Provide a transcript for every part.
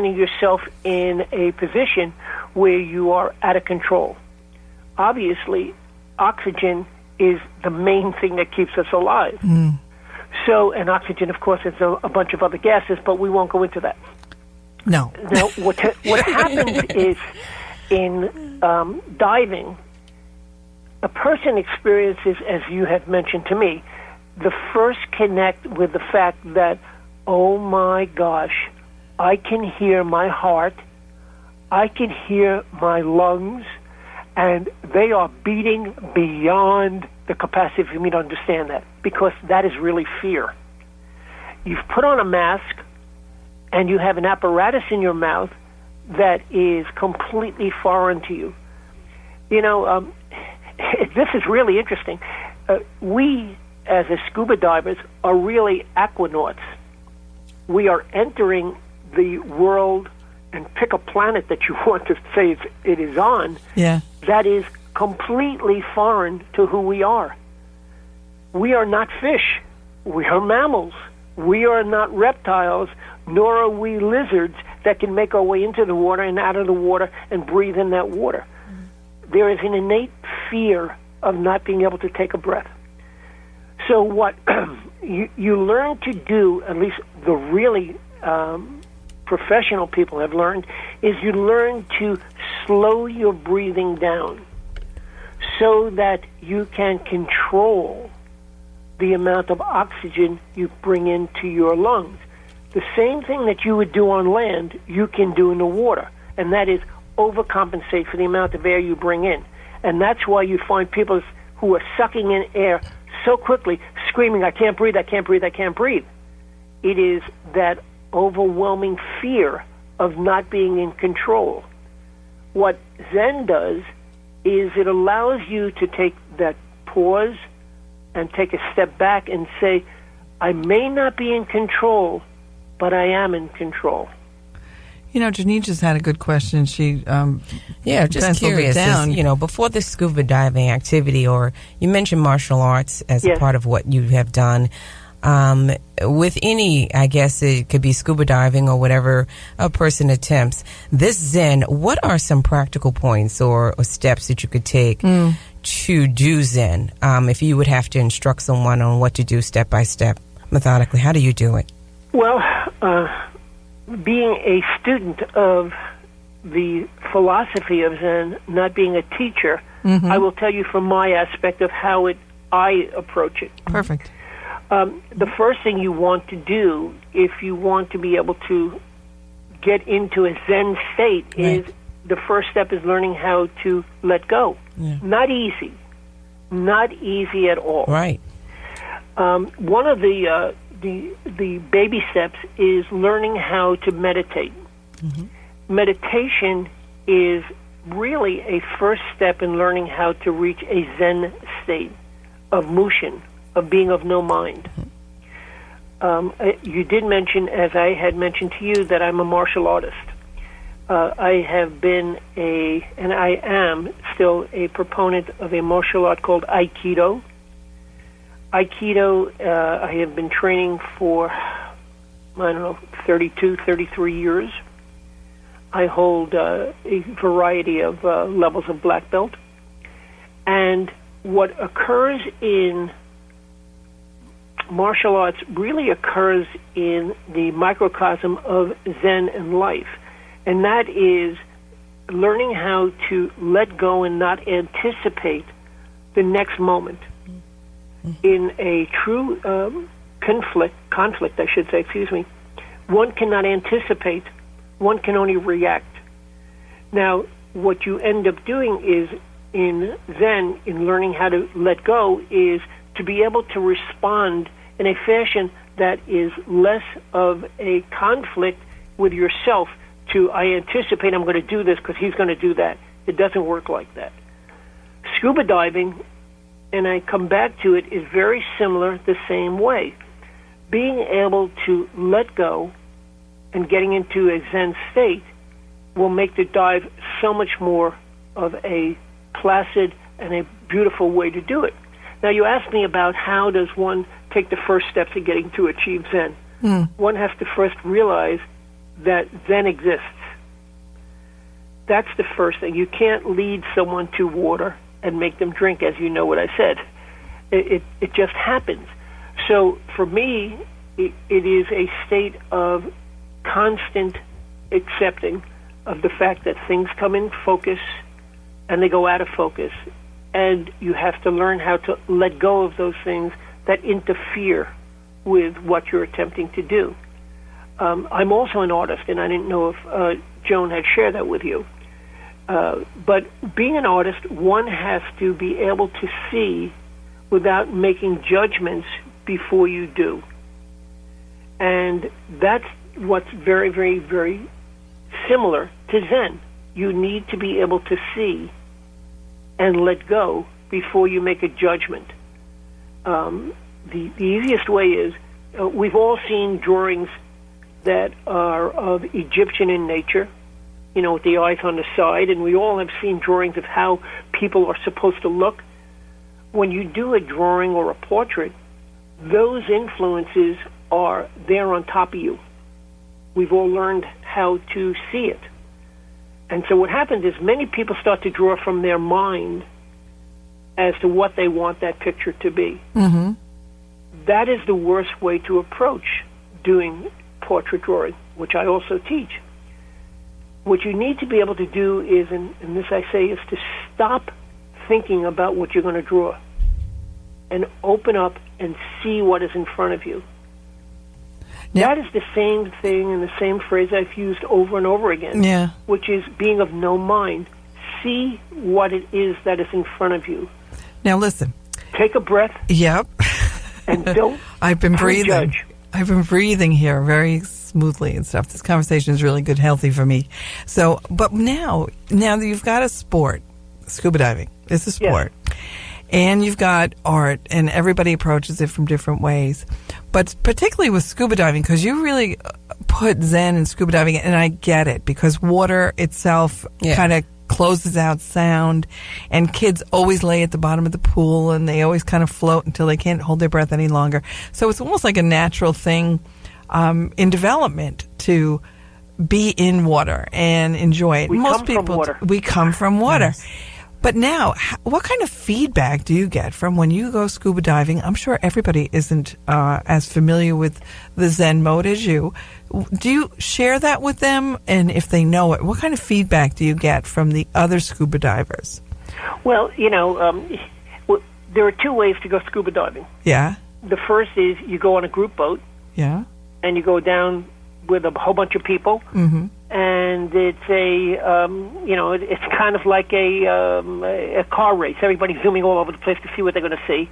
putting yourself in a position where you are out of control. Obviously, oxygen is the main thing that keeps us alive. So, and oxygen, of course, is a bunch of other gases, but we won't go into that. No. Now, what happens is in diving, a person experiences, as you have mentioned to me, the first connect with the fact that, oh my gosh, I can hear my heart, I can hear my lungs, and they are beating beyond the capacity for me to understand that, because that is really fear. You've put on a mask, and you have an apparatus in your mouth that is completely foreign to you. You know, this is really interesting. We, as a scuba divers, are really aquanauts. We are entering the world, and pick a planet that you want to say it is on, that is completely foreign to who we are. We are not fish. We are mammals. We are not reptiles, nor are we lizards that can make our way into the water and out of the water and breathe in that water. There is an innate fear of not being able to take a breath. So what you learn to do, at least the really professional people have learned, is you learn to slow your breathing down so that you can control the amount of oxygen you bring into your lungs. The same thing that you would do on land, you can do in the water, and that is overcompensate for the amount of air you bring in. And that's why you find people who are sucking in air so quickly, screaming, I can't breathe, I can't breathe, I can't breathe. It is that overwhelming fear of not being in control. What Zen does is it allows you to take that pause and take a step back and say, I may not be in control, but I am in control. You know, Jeanine just had a good question. She just curious. Before the scuba diving activity, or you mentioned martial arts as a part of what you have done. With any, I guess it could be scuba diving or whatever a person attempts. This Zen, what are some practical points or steps that you could take to do Zen? If you would have to instruct someone on what to do step by step, methodically, how do you do it? Well, being a student of the philosophy of Zen, not being a teacher, I will tell you from my aspect of how I approach it. Perfect. The first thing you want to do, if you want to be able to get into a Zen state, is the first step is learning how to let go. Yeah. Not easy at all. Right. One of the baby steps is learning how to meditate. Meditation is really a first step in learning how to reach a Zen state of mushin, of being of no mind. You did mention, as I had mentioned to you, that I'm a martial artist. I have been and I am still a proponent of a martial art called Aikido. Aikido, I have been training for, 32, 33 years. I hold a variety of levels of black belt. And what occurs in martial arts really occurs in the microcosm of Zen and life. And that is learning how to let go and not anticipate the next moment. In a true conflict, I should say, one cannot anticipate, one can only react. Now, what you end up doing is, in Zen, in learning how to let go, is to be able to respond in a fashion that is less of a conflict with yourself to, I anticipate I'm going to do this because he's going to do that. It doesn't work like that. Scuba diving, and I come back to it, is very similar the same way. Being able to let go and getting into a Zen state will make the dive so much more of a placid and a beautiful way to do it. Now, you asked me about how does one take the first steps in getting to achieve Zen. One has to first realize that Zen exists. That's the first thing. You can't lead someone to water and make them drink, as you know what I said. It just happens. So for me, it is a state of constant accepting of the fact that things come in focus and they go out of focus. And you have to learn how to let go of those things that interfere with what you're attempting to do. I'm also an artist, and I didn't know if Joan had shared that with you. But being an artist, one has to be able to see without making judgments before you do. And that's what's very, very, very similar to Zen. You need to be able to see and let go before you make a judgment. The easiest way is, we've all seen drawings that are of Egyptian in nature, you know, with the eyes on the side, and we all have seen drawings of how people are supposed to look. When you do a drawing or a portrait, those influences are there on top of you. We've all learned how to see it. And so what happens is many people start to draw from their mind as to what they want that picture to be. Mm-hmm. That is the worst way to approach doing portrait drawing, which I also teach. What you need to be able to do is, and this I say, is to stop thinking about what you're going to draw and open up and see what is in front of you. Yeah. That is the same thing and the same phrase I've used over and over again, yeah. which is being of no mind. See what it is that is in front of you. Now listen. Take a breath. Yep. And don't I've been breathing. judge. I've been breathing here very smoothly and stuff. This conversation is really good, healthy for me. So, but now that you've got a sport, scuba diving is a sport. Yes. And you've got art, and everybody approaches it from different ways. But particularly with scuba diving, because you really put Zen and scuba diving, and I get it, because water itself kind of closes out sound, and kids always lay at the bottom of the pool, and they always kind of float until they can't hold their breath any longer. So it's almost like a natural thing in development to be in water and enjoy it. We come from water. We come from water. Yes. But now, what kind of feedback do you get from when you go scuba diving? I'm sure everybody isn't as familiar with the Zen mode as you. Do you share that with them? And if they know it, what kind of feedback do you get from the other scuba divers? Well, you know, there are two ways to go scuba diving. Yeah. The first is you go on a group boat. Yeah. And you go down with a whole bunch of people. Mm-hmm. And it's it's kind of like a car race. Everybody's zooming all over the place to see what they're going to see.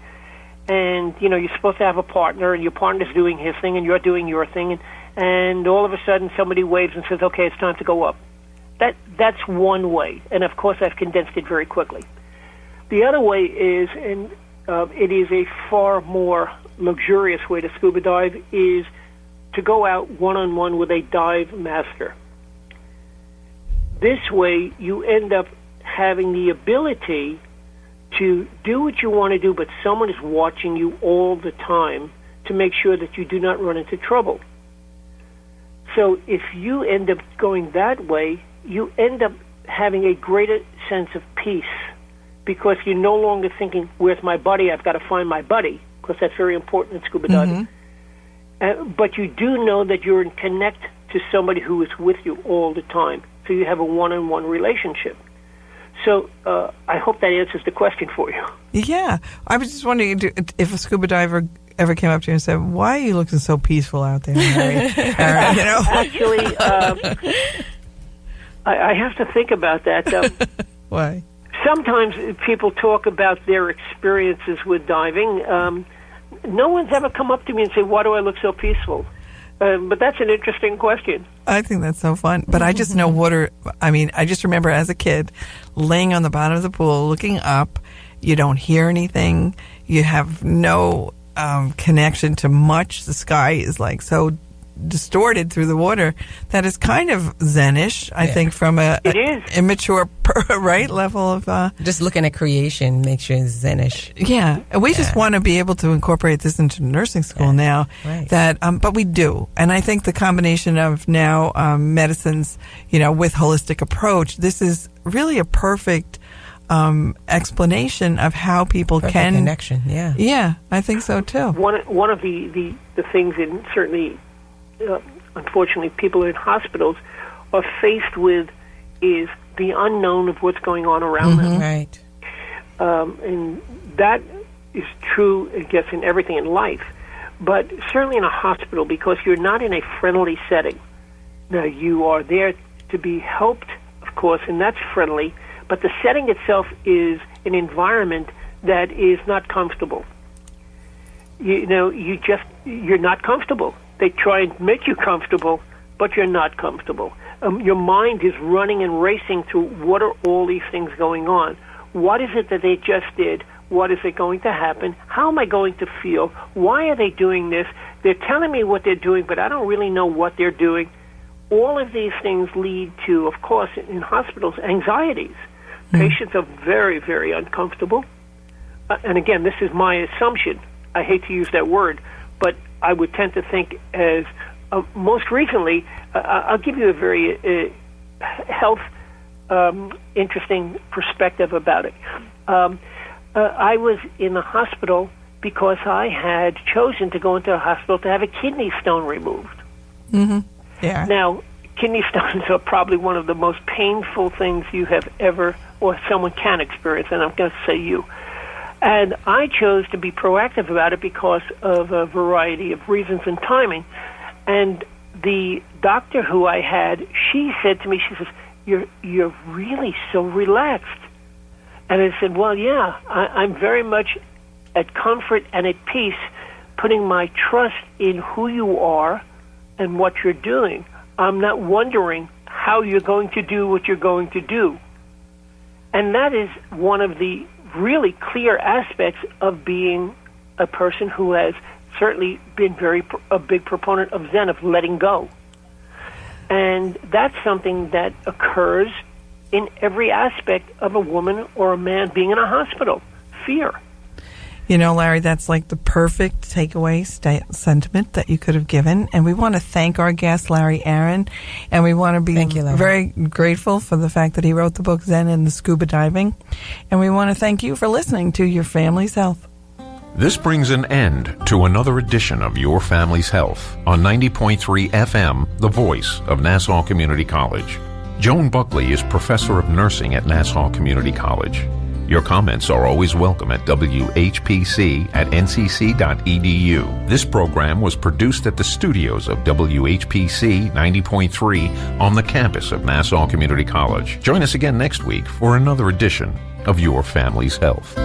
And, you know, you're supposed to have a partner, and your partner's doing his thing, and you're doing your thing. And all of a sudden, somebody waves and says, okay, it's time to go up. That's one way. And, of course, I've condensed it very quickly. The other way is, and it is a far more luxurious way to scuba dive, is to go out one-on-one with a dive master. This way, you end up having the ability to do what you want to do, but someone is watching you all the time to make sure that you do not run into trouble. So if you end up going that way, you end up having a greater sense of peace, because you're no longer thinking, where's my buddy? I've got to find my buddy, because that's very important in scuba diving. Mm-hmm. But you do know that you're in connect to somebody who is with you all the time. So you have a one-on-one relationship. So I hope that answers the question for you. Yeah. I was just wondering if a scuba diver ever came up to you and said, why are you looking so peaceful out there, Harry? You know? Actually, I have to think about that. Why? Sometimes people talk about their experiences with diving. No one's ever come up to me and said, why do I look so peaceful? But that's an interesting question. I think that's so fun. But I just know water. I mean, I just remember as a kid laying on the bottom of the pool, looking up. You don't hear anything. You have no connection to much. The sky is like so distorted through the water that is kind of Zen-ish, I think, from a immature, right, level of... just looking at creation makes you Zen-ish. Yeah. We just want to be able to incorporate this into nursing school now. Right. But we do. And I think the combination of now medicines, with holistic approach, this is really a perfect explanation of how people can... connection, yeah. Yeah, I think so, too. One of the things, and certainly, unfortunately, people in hospitals are faced with is the unknown of what's going on around them. Right. And that is true, I guess, in everything in life. But certainly in a hospital, because you're not in a friendly setting. Now, you are there to be helped, of course, and that's friendly, but the setting itself is an environment that is not comfortable. You're not comfortable. They try and make you comfortable, but you're not comfortable. Your mind is running and racing through what are all these things going on? What is it that they just did? What is it going to happen? How am I going to feel? Why are they doing this? They're telling me what they're doing, but I don't really know what they're doing. All of these things lead to, of course, in hospitals, anxieties. Patients are very, very uncomfortable. And again, this is my assumption. I hate to use that word, but I would tend to think as most recently, I'll give you a very health interesting perspective about it. I was in the hospital because I had chosen to go into a hospital to have a kidney stone removed. Mm-hmm. Yeah. Now, kidney stones are probably one of the most painful things you have ever, or someone can experience, and I'm going to say you. And I chose to be proactive about it because of a variety of reasons and timing. And the doctor who I had, she said to me, she says, you're really so relaxed. And I said, well, yeah, I'm very much at comfort and at peace, putting my trust in who you are and what you're doing. I'm not wondering how you're going to do what you're going to do. And that is one of the really clear aspects of being a person who has certainly been a big proponent of Zen, of letting go. And that's something that occurs in every aspect of a woman or a man being in a hospital. Fear. Larry, that's like the perfect takeaway sentiment that you could have given. And we want to thank our guest, Larry Aaron. And we want to be very grateful for the fact that he wrote the book Zen and Scuba Diving. And we want to thank you for listening to Your Family's Health. This brings an end to another edition of Your Family's Health on 90.3 FM, the voice of Nassau Community College. Joan Buckley is professor of nursing at Nassau Community College. Your comments are always welcome at whpc@ncc.edu. This program was produced at the studios of WHPC 90.3 on the campus of Nassau Community College. Join us again next week for another edition of Your Family's Health.